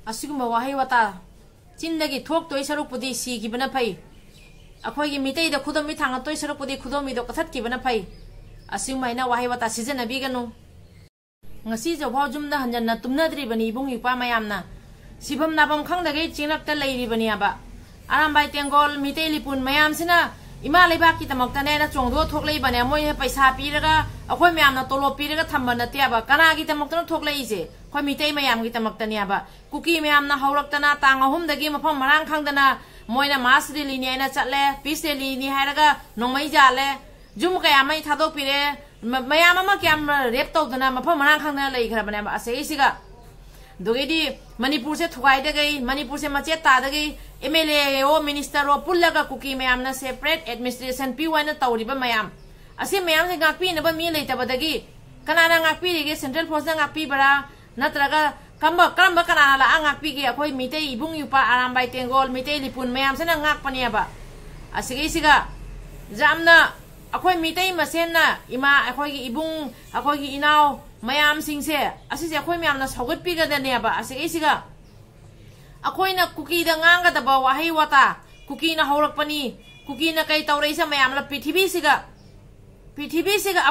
असिगुम वाहै वाता चिंदगी थोक्तोय सरुकपुदी सिगिबना फै अखोइगी मितैदा खुदोमी थांगतोय सरुकपुदी खुदोमीदो कथटकिबना फै असिगुमाइना वाहै वाता सिजनबीगनु ngasi jawhaw jumda hanjanna tumnadribani ibung ipa mayamna sibam nabam khangdagei chinakta leiribani aba arambai tengol miteilipun mayamsina ima leibaki tamoktane na chongdo thokleibane moi paisa piraga akhoi mayamna tolo piraga thambana tiaba kanagi tamoktana thokleise khoi mitei mayamgi tamoktani aba kuki mayamna hawraktana tang ahumdagi mafam marang khangdana moina masri ni aina chatle piseli ni hairaga nongmai jale jum kaya mai thadok pire ma'am क्या rape तौदना मफम Marang खांगना लेखरबने असेगा दुगेदी Manipur से थुगाइदगई मणिपुर से मचे तादगई MLA ओ minister ओ पुल्लगा cookie मैमना separate administration पीवाना तौरिबा ma'am असे ma'am से गाकपीनबा मी लेतबदगी कनाना गाकपीरिगे central force ना गाकपीबरा नत्रगा करम कनाना ला गाकपीगे अखोई मितै इबुंग युपा आरामबाई तेंगोल मितै लिपुन मैम से ना गाकपनियाबा असेगैसिगा जामना अखोई मितै मसेना इमा अखोई इबुंग अखोई इनाव मयाम सिंसे असिसे अखोई म्यामना सौगटपीगदनेबा असेगैसिगा अखोइना कुकीदा ngangadaba wahi wata kukina haurakpani kukina kai taureisa mayamla prithibisiga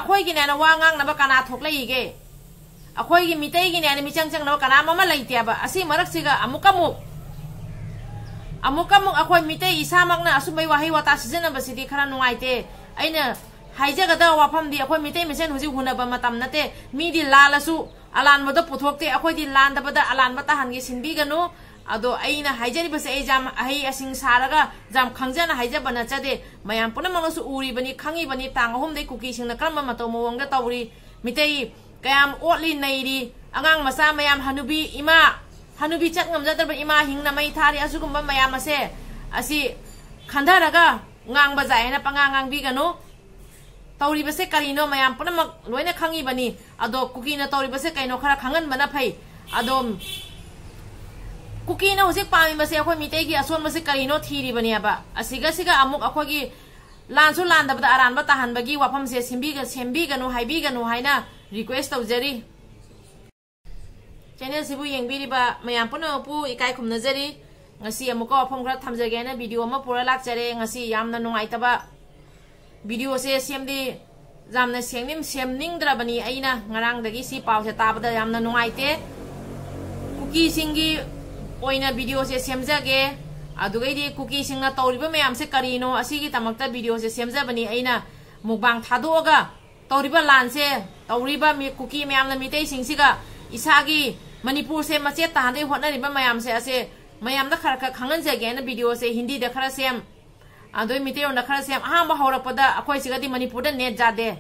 अखोइगी नेना वा ngangnaba kana thokleige अखोइगी मितैगी नेना मिचंगचंगनaba kana mama laitiaba asi maraksiga amukamuk अखोई मितै isamakna asumbai wahi wata sijanabasidi khara nungaite अना हाइजगद वाफमदी अखोई मितै मिसेन हुजी हुनब मतम नते मीदी लालसु अलानबद पुथोक्ते अखोइदी लानदबद अलानब ताहनगे सिनबीगनु अदो अइना हाइजरिबसे एजाम अहि असिंग सारगा जाम खंगजना हाइजबना चदे मयाम पुनमगसु उरिबनी खंगिबनी तांग होमदे कुकी सिंगना क्रम मतो मोवंगदा तौरी मितै कयाम ओटली नैरी अगांग मसा मयाम हनुबी चत ngamjadaba इमा हिंगना मै थारी असुगुम्बा मयाम असे असि खंधरगा ngang bazai na pangang bigano tauri base karino mayam punamak loina khangi bani ado kuki na tauri base kaino khara khangan bana phai ado kuki na hojik pami base akhoi mitei gi ason base karino thiri bani aba asiga siga amuk akhoi gi lansu landabda aran ba tahan bagi wafam se sembi ganu haibi ganu haina request tawjari channel sibu yengbiri ba mayam puno pu ikai khumna jari ngasi amuka wafam khara thamjage na video ma pura lakjare ngasi yamna nungaitaba video se semdi jamna semningdrabani aina ngarang dagi si paw se tabada yamna nungaite kuki singi oina video se semjage adugaidi kuki singa tawriba mayam se karino asigi tamakta video se semjabani aina mukbang thadoga tawriba lanse tawriba mi kuki mayamna mitei singsiga isagi manipur se mache tahande hotnariba mayam se ase mayam da khara khangan jage na video se hindi da khara sem adoi miteo na khara sem aha ma hora pada akhoi sigadi manipur da net jade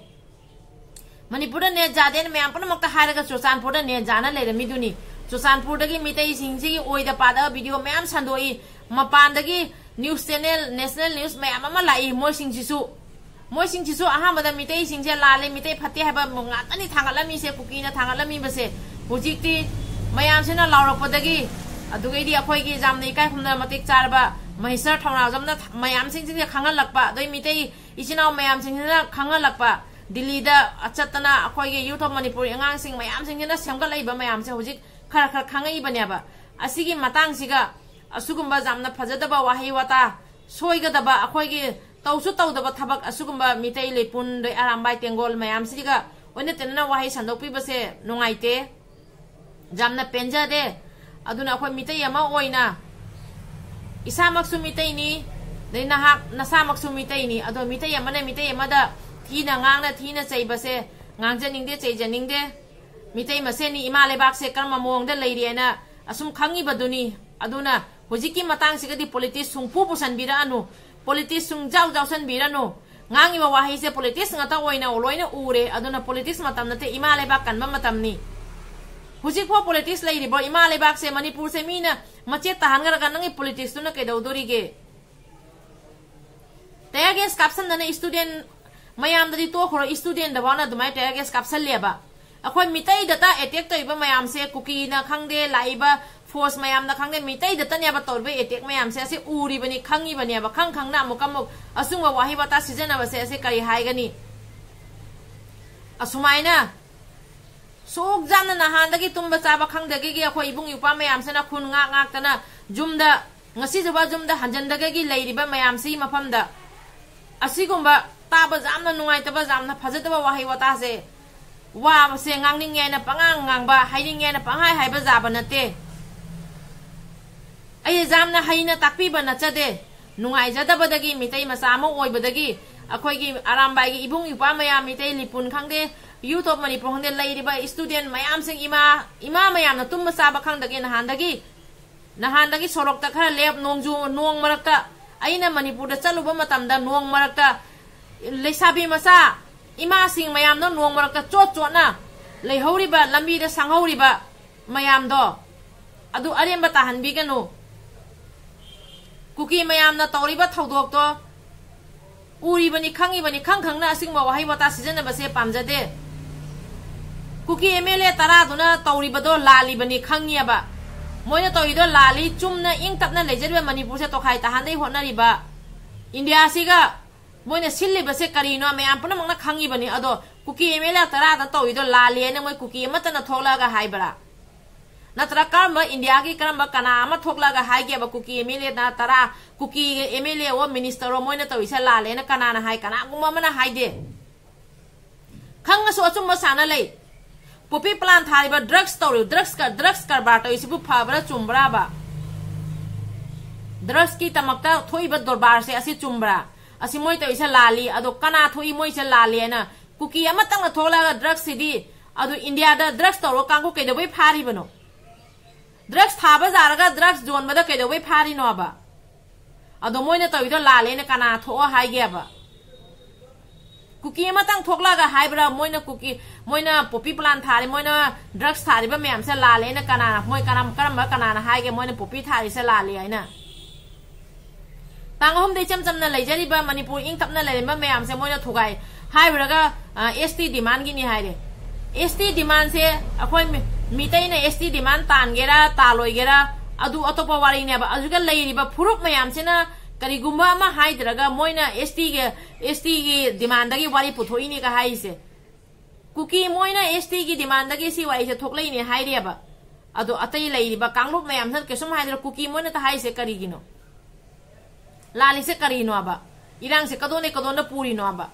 ne mayam pun makta haraga chochanpur da net jana le miduni chochanpur dagi mitei singsi oi da pada video mayam sandoi mapan dagi news channel national news mayam ama lai moi singsisu aha ma da mitei singse lale mitei phate haba munga tani thangalami se kukina thangalami base hujikti mayam se na laurapadagi अदुगैदी अखोइगी जामने इकाय खुमना मतिक चारबा महिसर ठौना जमना मयाम सिंसिंग खंगल लक्पा दोइ मितै इचिनाव मयाम सिंसिंग खंगल लक्पा दिल्ली दा अचतना अखोइगी youth of Manipur अंगांग सिंग मयाम सिंगिना सेमगल लैबा मयाम से हुजिक खरा खंगई बन्याबा असिगी मतांग सिगा असुगुम्बा जामना फजदबा वाहि वाता सोइगदबा अखोइगी तौसु तौदबा थबक असुगुम्बा मितै लेपुन दोइ आरामबाई तेंगोल मयाम सिगा ओने तेनना वाहि संदोपि बसे नुंगाइते जामना पेंजादे aduna akhoi mitei ama oina isamaksu mitei ni dei nahak nasamaksu mitei ni ado mitei ama da thina ngangna thina chaibase ngangjaningde chaijaningde mitei maseni ima lebak se karma mongda leiriena asum khangi baduni aduna hojiki matang sigadi politics sungpu pusan biranu politics sung jau san biranu ngangi wa wahi se politics ngata oina oloina ure aduna politics matam nate ima lebak kan matam ni हुजिक फो politics लेरिबो इमा लेबाक से मणिपुर से मीना मचे तहांगरगा नंगी politics तुना केदौदोरिगे तयागेस caption दने student मयाम ददी तो खरो स्टूडेंट दबाना दुमाय तयागेस कैप्शन लेबा अखोय मितै दता अटैक तोइबा मयाम से कुकी ना खंगदे लाइबा फोर्स मयाम ना खंगदे मितै दता नेबा तोरबे अटैक मयाम से उरिबनी खंगी बनेबा खंगना मुकमुक असुंगा वाहि बता सीजन बसे करी हाइगनी असुमाइना सूक जान नहानदगी तुम चाब खंगदगी अखोई इबुंग युपा मयामसेना खुन ngak ngak तना जुमदा ngasi जुबा जुमदा हंजनदगी लैरिबा मयामसी मफमदा असिगुंबा ताब जामना नुंगाइतबा जामना फजदबा वाहै वतासे वाबसे ngangningena pangang ngangba hainingena panghai haiba jaba nate ai jamna haina takpiba nachade nungaijadabadagi mitai masama oibadagi अखोई आरामबाई की इबुंग युपा मयाम मितै लिपुन खंगदे यूथ ऑफ मणिपुर खंगदे लैरिबा स्टूडेंट मयाम सिंग इमा मयाम तुम चाब खंगदगे नहानदगी सोरक्ता खरा लेप नोंग मरक्ता अइना मणिपुर चलुबा मतमदा नोंग मरक्ता लेसाबी मसा इमा सिंग मयाम नो नोंग मरक्ता चोट चोटना लेहौरिबा लंबीदा सांहौरिबा मयाम दो अदु अरेंबा ताहनबिगनु कुकी मयाम ना तौरिबा थौदोक तो उरीबनी खंगीबनी खंगखंगना असिंगबा वाहै वता सिजनबसे पामजदे कुकी एमएलए तरादुना तौरिबदो लालिबनी खंगियाबा मोइना तौरिदो लाली चुमना इंग तपना लेजरबे मणिपुर से तोखाइ ताहानदै होटनरिबा इंडिया सिगा मोइना सिल्लिबसे करिनो मयाम पुनमंगना खंगीबनी अदो कुकी एमएलए तरादा तौरिदो लाली एना मोइ कुकी अमतना थोलागा हाइबरा नत्र कर्म इंडिया की कर्म कना अमा थोकलागा हाइगेबा कुकी एमएलए ना तरा कुकी एमएलए ओ मिनिस्टर ओ मोइना तौइसा लाले ना कना ना हाइ कना गुमा मना हाइदे खंगसो अचुम साना लै पुपी प्लान थारिबा ड्रग्स करबार तौइसिबु फाबरा चुमब्रा बा ड्रग्स की तमक्ता थोइबा दरबार से असि चुमब्रा असि मोइ तौइसा लाली अदो कना थोइ मोइसा लाले ना कुकी अमतंग थोलागा ड्रग्स सिदी अदो इंडिया दा ड्रग्स तौरो कांगु केदबै फारिबनो ड्रग्स थाबा जारगा ड्रग्स जोन बदा केदबै फारिनो बा अदो मोइना तौइदो लाले ना कना थो हाइगेबा कुकी अमतंग थोकलागा हाइब्रा मोइना कुकी मोइना पोपी प्लान थारे मोइना ड्रग्स थारिबा मैम से लाले ना कना मोइ करम कना हाइगे मोइना पोपी थारि से लाले हैना तांगहोम दे चमचमना लैजरिबा मणिपुर इंग तपना लैरिबा मैम से मोइना थुगाई हाइब्रागा एसटी डिमांड गिनी हाइरे एसटी डिमांड से अखोइ मितै ने एसटी डिमांड तानगेरा तालोइगेरा अदु अतोपा वारिनेबा अजुगा लैरिबा फुरुप मैम सेना करिगुम्बा अमा हाइद्रगा मोइना एसटी की डिमांड दगी वारी पुथोइनी का हाइसे कुकी मोइना एसटी की डिमांड दगी सी वाइसे थोकलैनी हाइरेबा अदो अतै लैरिबा कांगलुप मैम सन केसुम हाइद्र कुकी मोइना ता हाइसे करिगिनो लालिसे करिनो अबा इरांग से कदोने पूरिनो अबा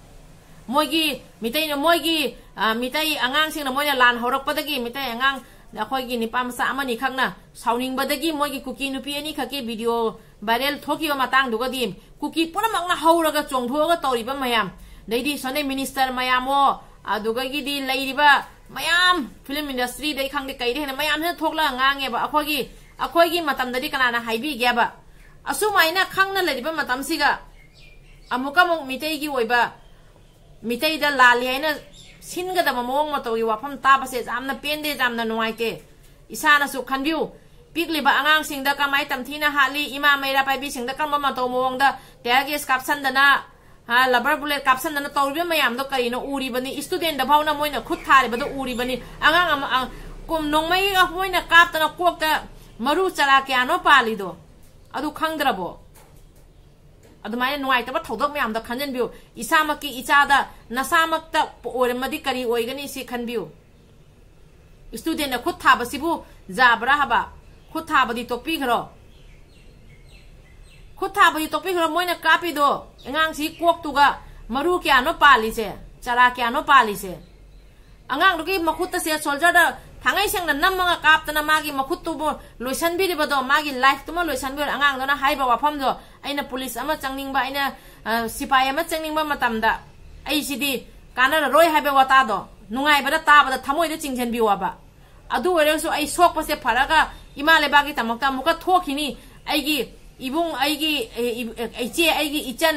मोइगी मितै आंगांग सिंगना मोइना लान हौरकपदगी मितै आंगांग अखोइगी निपा मसा अमनि खंगना साउनिंगबदगी मोइगी कुकी नुपी अनि खके वीडियो वायरल थोकियो मातांग दुगदी कुकी पुनमंगना हौरगा चोंगथोगा तौरिबा मयाम दैदी सने मिनिस्टर मयामो अदुगगी लैरिबा मयाम फिल्म इंडस्ट्री दै खंगदे कैदे हेना मयाम ने थोकला ngangeबा अखोइगी मतमददी कनाना हाइबिगेबा असुमाइना खंगना लैरिबा मतमसिगा अमुकमुक मितैगी ओइबा मितैदा लाली हैना सिनगदब मोंग मतौगी वाफम ताबसे जामना पेंदे जामना नुवाइते इसानासु खनबिउ पिकलिबा आंगांग सिंगदा कमाइ तमथीना हाली इमा मैरा पाइबी सिंगदा कम मतौ मोंगदा टेरगेस कापसनदना हा लबर बुलेट कापसनदना तौरिबा मयामदो करिनो उरिबनी स्टूडेंट दा भावना मोइना खुद थारिबदो उरिबनी आंगांग कुम नोंमै मोइना कापतना कोकता मरु चरा क्यानो पालिदो अदु खंगद्रबो अदुमाय नुवाइतबा थौदक मयामदा खंजनबिउ इसामकी इचादा नसामक्ता ओरमदी करी ओइगनी सि खनबिउ स्टूडेंट ना खुद थाबसिबु जाबरा हबा खुद थाबदी तोपिखरो मोइना कापिदो अंगांग सि कोकतुगा मरु क्यानो पालिसे चरा क्यानो पालिसे अंगांग दुगी मखुत्ता से सोल्जर थांगाई सेंगना नमंगा कापतना मागी मखुत्तुबो लोइसनबिरिबदो मागी लाइफ तुमा लोइसनबिर अंगांग दना हाइबा वाफमदो अइना पुलिस अमा चंगनिंगबा अइना सिपाही अमा चंगनिंगबा मतमदा अइसिदी कानर रोय हाइबा वातादो नुंगाइबदा ताबदा थमोइदा चिंजनबिवाबा अदु ओरेसु अइ सोकपसे फरगा इमा लेबागी तमक्ता मुका थोखिनी अइगी इबुंग अइगी इचे अइगी इचन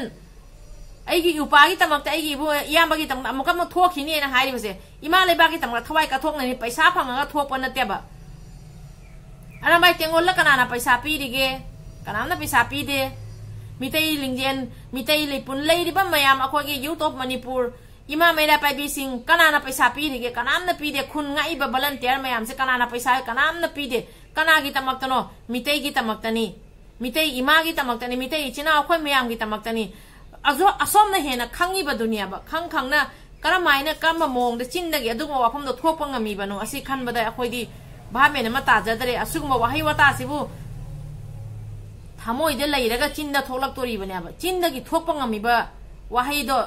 अइगी उपागी तमक्ता अइगी इबु इयामबगी तमक्ता मुका मु थोखिनी एना हाइरिबसे इमा लेबागी तमक्ता थवाइ काथोकननि पैसा फंगगा थोकप नतेबा अरमाइ तेंगोल कनाना पैसा पीरिगे कनाना पैसा पीदे मितै लिंजेन मितै लेपुन लैरिबा मयाम अखोगी यूथ ऑफ मणिपुर इमा मेरा पाइबी सिंह कनाना पैसा पीरिगे कनामना पीदे खुन गाइबा वॉलंटियर मयाम से कनाना पैसा कनामना पीदे कनागी तमक्तनो मितैगी तमक्तनी मितै इमागी तमक्तनी मितै इचिना अखोय मयामगी तमक्तनी अजो असोमना हेना खंगीबा दुनियाबा खंगना करमायना कम मोंग चिंदगी वाफम थोप गमीबनो खनबद अखोदी भामेन ताजदरे असुगुम वही वता सिबु थमोइद लेरगा चिंद थोलक्तोरीबनेब चिंदगी थोप गमीब वहीदो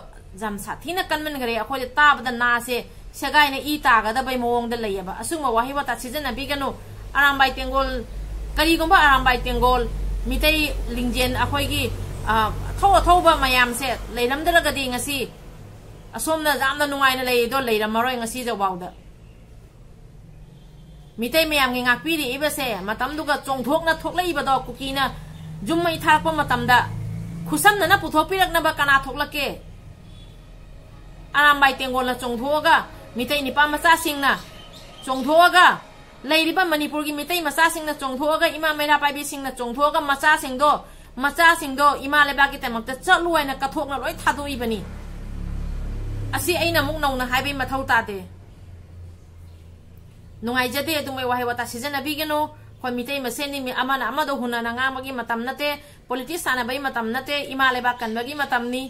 जम साथीना कनमनगरे अखोदे ताबद नासे सगाइना ई तागदबै मोंगद लेयब असुगुम वही वता सिजनबीगनो अरामबाई तेंगोल करीगुंबा अरामबाई तेंगोल मितै लिंजेन अखोइगी थौबा मयाम से लेरमदरगदी ngasi असोमना जामना नुंगाइना लेदो लेरमरोय ngasi जवाउदा मितै मयाम गी ngakpiri ibase matamduga chongthokna thokleibado kukina जुम्मै थारपा मतमदा खुसमना पुथोपिरकनबा कना थोक्लके आरामबाई तेंगोलना चोंथोगा मितै निपा मचासिंगना चोंथोगा लेरिबा मणिपुर की मितै मचासिंगना चोंथोगा इमा मेरा पाइबिसिंगना चोंथोगा मचासिंगदो इमा लेबाकी तमक्ता चलुवाइना कथोकना लोय थादोइबनी असि अइना मुक नौना हाइबै मथौ तादे नुंगाइजदे दुमै वाहे वता सिजनबीगनो खोई मितै मसेनी मी अमना अमदो हुना नांगामगी मतम नते पॉलिटिक्स सानबै मतम नते इमा लेबा कनबगी मतमनी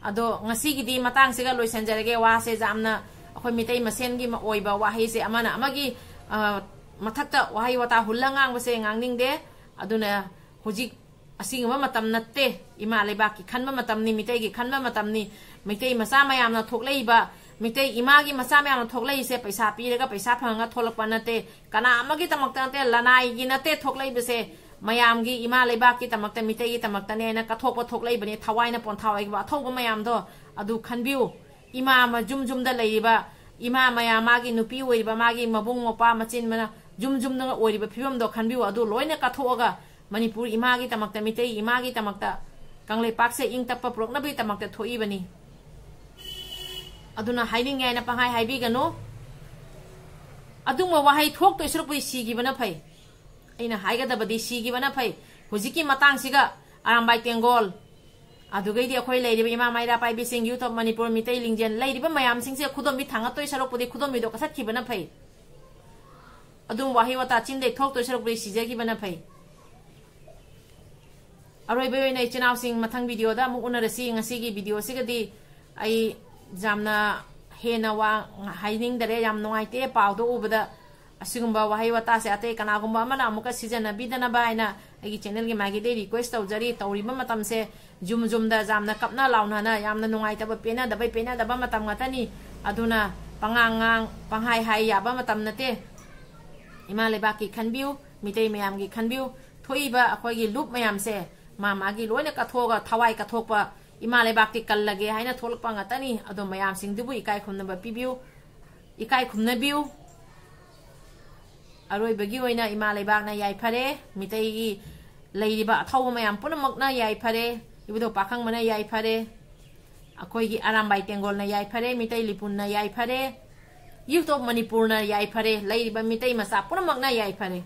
अदो ngasiगidi matang siga loisanjarege wase jamna अखोई मितै मसेनगी ओइबा वाहिसे अमना अमगी मथक्ता वाहि वता हुल्लंगांग बसे ngangningde aduna hojik असिंगमा मतम नते इमा लेबा की खनबा मतमनी मितै की खनबा मतमनी मितै मसा मयामना थोक्लेइबा मितै इमागी मसा मयामना थोक्लेइसे पैसा पीरगा पैसा फंगा थोलकपा नते कना अमगी तमक्ता नते लनाइगी नते थोक्लेइबसे मयामगी इमा लेबा की तमक्ता मितै की तमक्ता नेना कथोकपा थोक्लेइबने थवाइना पोंथावैगबा अथौबा मयामदो अदु खनबिउ इमा मा जुमजुमदा लेइबा इमा मयाम मागी नुपी ओइबा मागी मबुंग मोपा मचिन मना जुमजुमदा ओइबा फिबमदो खनबिउ अदु लोइना कथोगा मणिपुर इमागी तमक्ता मितै इमागी तमक्ता कांगलेपाक से इंग तप्पा पुरकनबी तमक्ता थोइबनी अदुना हाइनिंगैना पंगाइ हाइबिगनो अदुम वाहै थोक्तोइ सरुपुइ सिगिबना फै अइना हाइगदबदी सिगिबना फै हुजिकी मतांगसिगा आरामबाई तेंगोल अदुगैदि अखोइ लेरिबा इमा माइरा पाइबिसिंग यूथ ऑफ मणिपुर मितै लिंजेन लेरिबा मयामसिंगसे खुदोमबि थांगातोइ सरुपुदि खुदोमबिदो कसatखिबना फै अदुम वाहै वता चिन्दै थोक्तोइ सरुपुइ सिजगिबना फै अरोइबे इचनाव सिंह मथंग वीडियो दा मुक उनरसी ngasi वीडियो सिगदी आई जामना हेना वा हाइनिंग दरे याम नोंगाइते पावदो उबदा असिगुंबा वाहै वता से अते कनागुंबा अमना अमुका सिजना बिदना बायना आई चैनल की मागी दे रिक्वेस्ट तौजरी तौरिबा मतम से जुम दा जामना कपना लाउना ना यामना नोंगाइतबा पेना दबा मतम ngatani aduna pangangang panghai hai yaba matam nate इमा लेबा की खनबिउ मितै मयाम की खनबिउ थोइबा अखोगी लुप मयाम से मामागी लोइना कथोगा थवाई कथोकपा इमा लेबाकी कल्लगे हाइना थोलकपा ngatani अदो मयाम सिंगदुबु इकाई खुमनबा पिबिउ इकाई खुमनबिउ अरोइबगी ओइना इमा लेबाकना याइ फरे मितैगी लेरिबा अथौबा मयाम पुनमकना याइ फरे इबदो पाखंग मना याइ फरे अखोगी आरामबाई तेंगोलना याइ फरे मितै लिपुनना याइ फरे यूथ ऑफ मणिपुरना याइ फरे लेरिबा मितै मसा पुनमकना याइ फरे